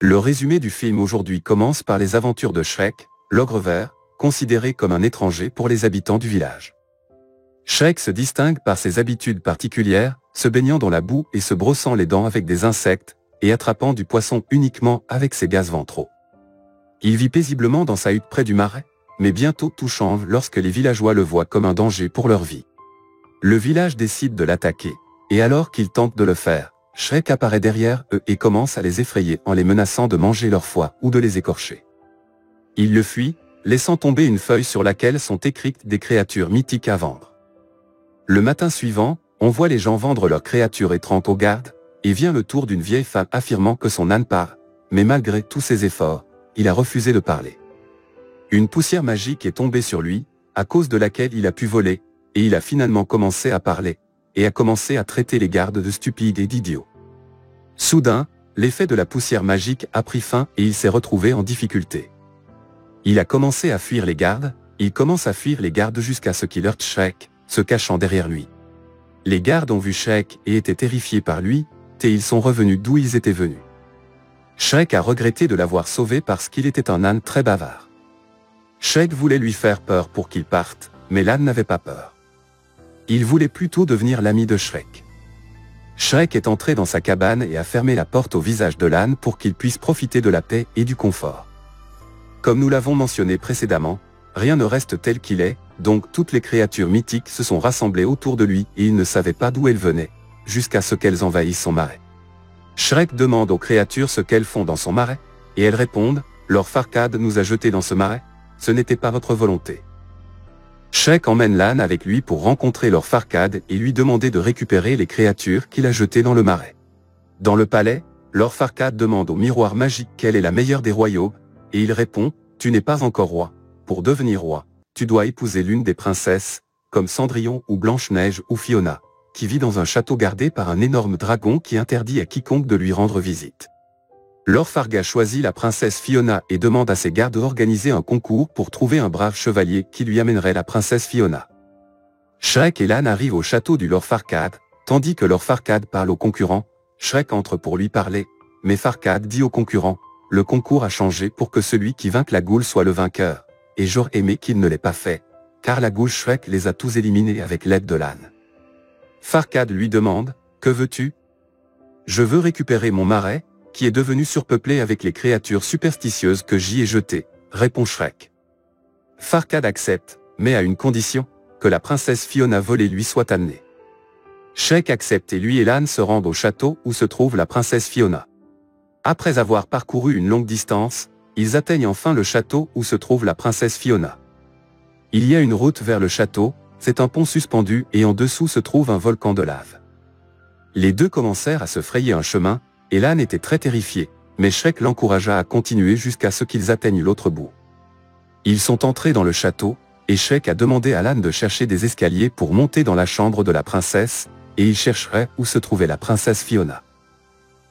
Le résumé du film aujourd'hui commence par les aventures de Shrek, l'ogre vert, considéré comme un étranger pour les habitants du village. Shrek se distingue par ses habitudes particulières, se baignant dans la boue et se brossant les dents avec des insectes, et attrapant du poisson uniquement avec ses gaz ventraux. Il vit paisiblement dans sa hutte près du marais, mais bientôt tout change lorsque les villageois le voient comme un danger pour leur vie. Le village décide de l'attaquer, et alors qu'il tente de le faire, Shrek apparaît derrière eux et commence à les effrayer en les menaçant de manger leur foie ou de les écorcher. Il le fuit, laissant tomber une feuille sur laquelle sont écrites des créatures mythiques à vendre. Le matin suivant, on voit les gens vendre leurs créatures étranges aux gardes, et vient le tour d'une vieille femme affirmant que son âne part, mais malgré tous ses efforts, il a refusé de parler. Une poussière magique est tombée sur lui, à cause de laquelle il a pu voler, et il a finalement commencé à parler, et a commencé à traiter les gardes de stupides et d'idiots. Soudain, l'effet de la poussière magique a pris fin et il s'est retrouvé en difficulté. Il a commencé à fuir les gardes, il commence à fuir les gardes jusqu'à ce qu'il heurte Shrek, se cachant derrière lui. Les gardes ont vu Shrek et étaient terrifiés par lui, et ils sont revenus d'où ils étaient venus. Shrek a regretté de l'avoir sauvé parce qu'il était un âne très bavard. Shrek voulait lui faire peur pour qu'il parte, mais l'âne n'avait pas peur. Il voulait plutôt devenir l'ami de Shrek. Shrek est entré dans sa cabane et a fermé la porte au visage de l'âne pour qu'il puisse profiter de la paix et du confort. Comme nous l'avons mentionné précédemment, rien ne reste tel qu'il est, donc toutes les créatures mythiques se sont rassemblées autour de lui et il ne savait pas d'où elles venaient, jusqu'à ce qu'elles envahissent son marais. Shrek demande aux créatures ce qu'elles font dans son marais, et elles répondent « Lord Farquaad nous a jetés dans ce marais, ce n'était pas votre volonté ». Shrek emmène l'âne avec lui pour rencontrer Lord Farquaad et lui demander de récupérer les créatures qu'il a jetées dans le marais. Dans le palais, Lord Farquaad demande au miroir magique quelle est la meilleure des royaumes, et il répond « Tu n'es pas encore roi, pour devenir roi, tu dois épouser l'une des princesses, comme Cendrillon ou Blanche-Neige ou Fiona, qui vit dans un château gardé par un énorme dragon qui interdit à quiconque de lui rendre visite. » Lord Farquaad choisit la princesse Fiona et demande à ses gardes d'organiser un concours pour trouver un brave chevalier qui lui amènerait la princesse Fiona. Shrek et l'âne arrivent au château du Lord Farquaad, tandis que Lord Farquaad parle aux concurrents. Shrek entre pour lui parler, mais Farquaad dit aux concurrents « Le concours a changé pour que celui qui vainque la goule soit le vainqueur, et j'aurais aimé qu'il ne l'ait pas fait, car la goule Shrek les a tous éliminés avec l'aide de l'âne. » Farquaad lui demande « Que veux-tu » ? « Je veux récupérer mon marais, qui est devenu surpeuplé avec les créatures superstitieuses que j'y ai jetées, répond Shrek. Farquaad accepte, mais à une condition, que la princesse Fiona volée lui soit amenée. Shrek accepte et lui et l'âne se rendent au château où se trouve la princesse Fiona. Après avoir parcouru une longue distance, ils atteignent enfin le château où se trouve la princesse Fiona. Il y a une route vers le château, c'est un pont suspendu et en dessous se trouve un volcan de lave. Les deux commencèrent à se frayer un chemin, et l'âne était très terrifié, mais Shrek l'encouragea à continuer jusqu'à ce qu'ils atteignent l'autre bout. Ils sont entrés dans le château, et Shrek a demandé à l'âne de chercher des escaliers pour monter dans la chambre de la princesse, et il chercherait où se trouvait la princesse Fiona.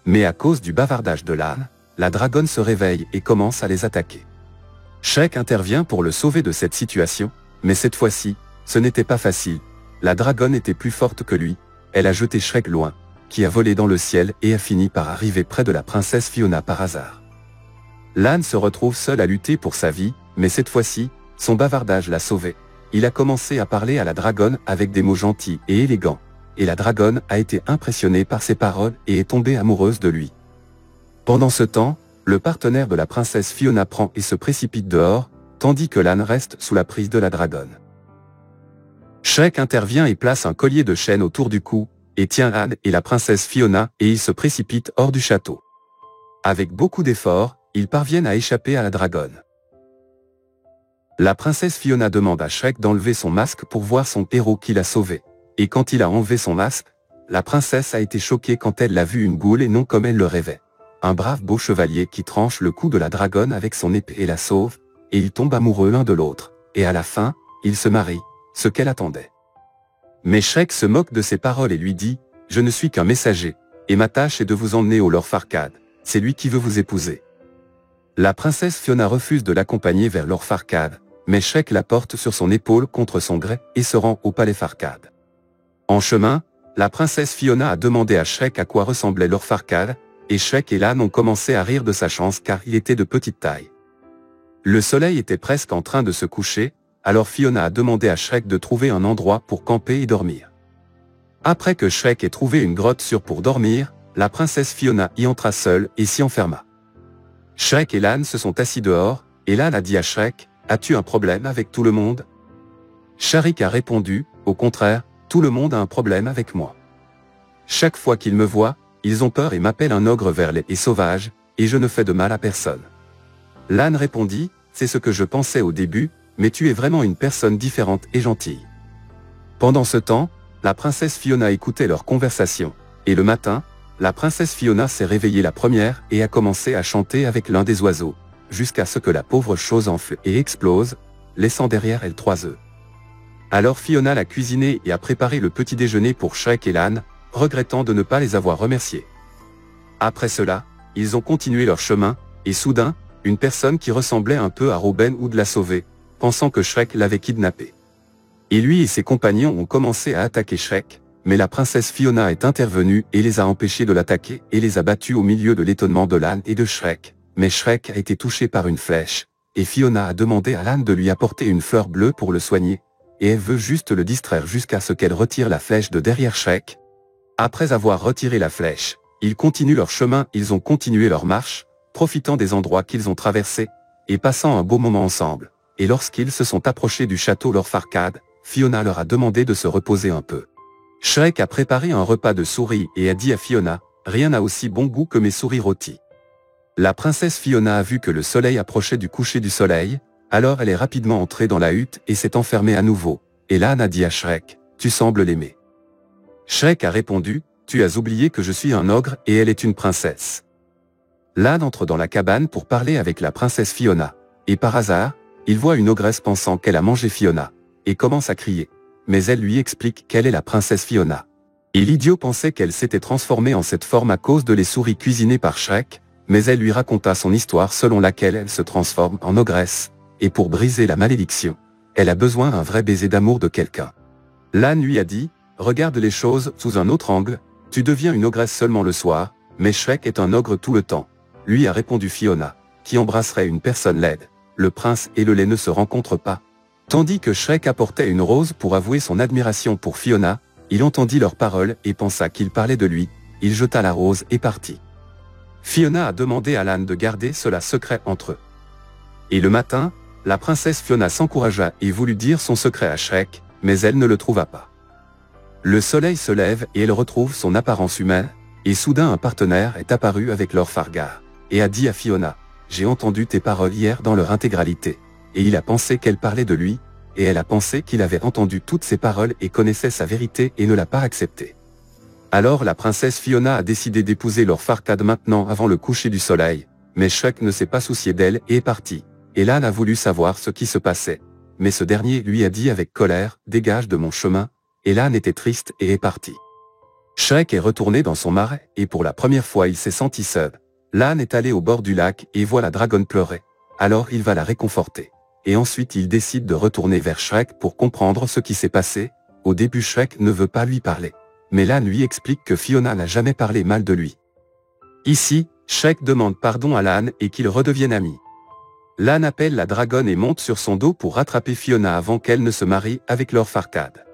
Mais à cause du bavardage de l'âne, la dragonne se réveille et commence à les attaquer. Shrek intervient pour le sauver de cette situation, mais cette fois-ci, ce n'était pas facile. La dragonne était plus forte que lui, elle a jeté Shrek loin, qui a volé dans le ciel et a fini par arriver près de la princesse Fiona par hasard. L'âne se retrouve seul à lutter pour sa vie, mais cette fois-ci, son bavardage l'a sauvé. Il a commencé à parler à la dragonne avec des mots gentils et élégants, et la dragonne a été impressionnée par ses paroles et est tombée amoureuse de lui. Pendant ce temps, le partenaire de la princesse Fiona prend et se précipite dehors, tandis que l'âne reste sous la prise de la dragonne. Shrek intervient et place un collier de chaîne autour du cou, et tient l'âne et la princesse Fiona et ils se précipitent hors du château. Avec beaucoup d'efforts, ils parviennent à échapper à la dragonne. La princesse Fiona demande à Shrek d'enlever son masque pour voir son héros qui l'a sauvé. Et quand il a enlevé son masque, la princesse a été choquée quand elle l'a vu une goule et non comme elle le rêvait. Un brave beau chevalier qui tranche le cou de la dragonne avec son épée et la sauve, et ils tombent amoureux l'un de l'autre, et à la fin, ils se marient, ce qu'elle attendait. Mais Shrek se moque de ses paroles et lui dit « Je ne suis qu'un messager, et ma tâche est de vous emmener au Lord Farquaad, c'est lui qui veut vous épouser. » La princesse Fiona refuse de l'accompagner vers Lord Farquaad, mais Shrek la porte sur son épaule contre son gré et se rend au palais Farquaad. En chemin, la princesse Fiona a demandé à Shrek à quoi ressemblait Lord Farquaad, et Shrek et l'âne ont commencé à rire de sa chance car il était de petite taille. Le soleil était presque en train de se coucher, alors Fiona a demandé à Shrek de trouver un endroit pour camper et dormir. Après que Shrek ait trouvé une grotte sûre pour dormir, la princesse Fiona y entra seule et s'y enferma. Shrek et l'âne se sont assis dehors, et l'âne a dit à Shrek, « As-tu un problème avec tout le monde ?» Shrek a répondu, « Au contraire, tout le monde a un problème avec moi. Chaque fois qu'ils me voient, ils ont peur et m'appellent un ogre vert laid et sauvage, et je ne fais de mal à personne. » L'âne répondit, « C'est ce que je pensais au début, mais tu es vraiment une personne différente et gentille. » Pendant ce temps, la princesse Fiona écoutait leur conversation, et le matin, la princesse Fiona s'est réveillée la première et a commencé à chanter avec l'un des oiseaux, jusqu'à ce que la pauvre chose enfle et explose, laissant derrière elle 3 œufs. Alors Fiona l'a cuisiné et a préparé le petit déjeuner pour Shrek et l'âne, regrettant de ne pas les avoir remerciés. Après cela, ils ont continué leur chemin, et soudain, une personne qui ressemblait un peu à Robin Hood l'a sauvé, pensant que Shrek l'avait kidnappé. Et lui et ses compagnons ont commencé à attaquer Shrek, mais la princesse Fiona est intervenue et les a empêchés de l'attaquer et les a battus au milieu de l'étonnement de l'âne et de Shrek. Mais Shrek a été touché par une flèche, et Fiona a demandé à l'âne de lui apporter une fleur bleue pour le soigner, et elle veut juste le distraire jusqu'à ce qu'elle retire la flèche de derrière Shrek. Après avoir retiré la flèche, ils continuent leur chemin, ils ont continué leur marche, profitant des endroits qu'ils ont traversés, et passant un beau moment ensemble. Et lorsqu'ils se sont approchés du château Lord Farquaad, Fiona leur a demandé de se reposer un peu. Shrek a préparé un repas de souris et a dit à Fiona, « Rien n'a aussi bon goût que mes souris rôties. » La princesse Fiona a vu que le soleil approchait du coucher du soleil, alors elle est rapidement entrée dans la hutte et s'est enfermée à nouveau, et l'âne a dit à Shrek, « Tu sembles l'aimer. » Shrek a répondu, « Tu as oublié que je suis un ogre et elle est une princesse. » L'âne entre dans la cabane pour parler avec la princesse Fiona, et par hasard, il voit une ogresse pensant qu'elle a mangé Fiona, et commence à crier, mais elle lui explique qu'elle est la princesse Fiona. Et l'idiot pensait qu'elle s'était transformée en cette forme à cause de les souris cuisinées par Shrek, mais elle lui raconta son histoire selon laquelle elle se transforme en ogresse, et pour briser la malédiction, elle a besoin d'un vrai baiser d'amour de quelqu'un. L'âne lui a dit, « Regarde les choses sous un autre angle, tu deviens une ogresse seulement le soir, mais Shrek est un ogre tout le temps. » Lui a répondu Fiona, qui embrasserait une personne laide. Le prince et le lait ne se rencontrent pas. Tandis que Shrek apportait une rose pour avouer son admiration pour Fiona, il entendit leurs paroles et pensa qu'ils parlaient de lui, il jeta la rose et partit. Fiona a demandé à l'âne de garder cela secret entre eux. Et le matin, la princesse Fiona s'encouragea et voulut dire son secret à Shrek, mais elle ne le trouva pas. Le soleil se lève et elle retrouve son apparence humaine, et soudain un partenaire est apparu avec Lord Farquaad, et a dit à Fiona, « J'ai entendu tes paroles hier dans leur intégralité. » Et il a pensé qu'elle parlait de lui, et elle a pensé qu'il avait entendu toutes ses paroles et connaissait sa vérité et ne l'a pas acceptée. Alors la princesse Fiona a décidé d'épouser Lord Farquaad maintenant avant le coucher du soleil, mais Shrek ne s'est pas soucié d'elle et est parti. Et l'âne a voulu savoir ce qui se passait, mais ce dernier lui a dit avec colère, « Dégage de mon chemin », et l'âne était triste et est parti. Shrek est retourné dans son marais, et pour la première fois il s'est senti seul. L'âne est allé au bord du lac et voit la dragonne pleurer. Alors il va la réconforter. Et ensuite il décide de retourner vers Shrek pour comprendre ce qui s'est passé. Au début Shrek ne veut pas lui parler. Mais l'âne lui explique que Fiona n'a jamais parlé mal de lui. Ici, Shrek demande pardon à l'âne et qu'ils redeviennent amis. L'âne appelle la dragonne et monte sur son dos pour rattraper Fiona avant qu'elle ne se marie avec Lord Farquaad.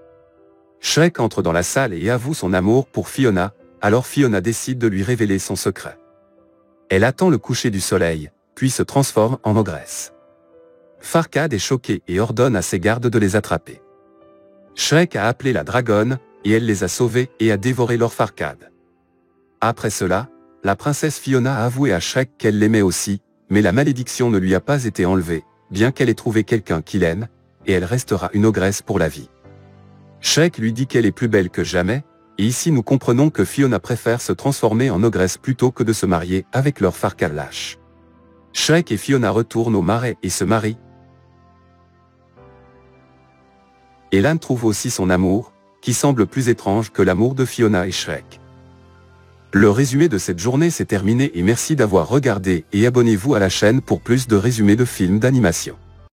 Shrek entre dans la salle et avoue son amour pour Fiona, alors Fiona décide de lui révéler son secret. Elle attend le coucher du soleil, puis se transforme en ogresse. Farquaad est choqué et ordonne à ses gardes de les attraper. Shrek a appelé la dragonne, et elle les a sauvés et a dévoré Lord Farquaad. Après cela, la princesse Fiona a avoué à Shrek qu'elle l'aimait aussi, mais la malédiction ne lui a pas été enlevée, bien qu'elle ait trouvé quelqu'un qui l'aime, et elle restera une ogresse pour la vie. Shrek lui dit qu'elle est plus belle que jamais, et ici nous comprenons que Fiona préfère se transformer en ogresse plutôt que de se marier avec Lord Farquaad lâche. Shrek et Fiona retournent au marais et se marient. Et l'âne trouve aussi son amour, qui semble plus étrange que l'amour de Fiona et Shrek. Le résumé de cette journée s'est terminé et merci d'avoir regardé et abonnez-vous à la chaîne pour plus de résumés de films d'animation.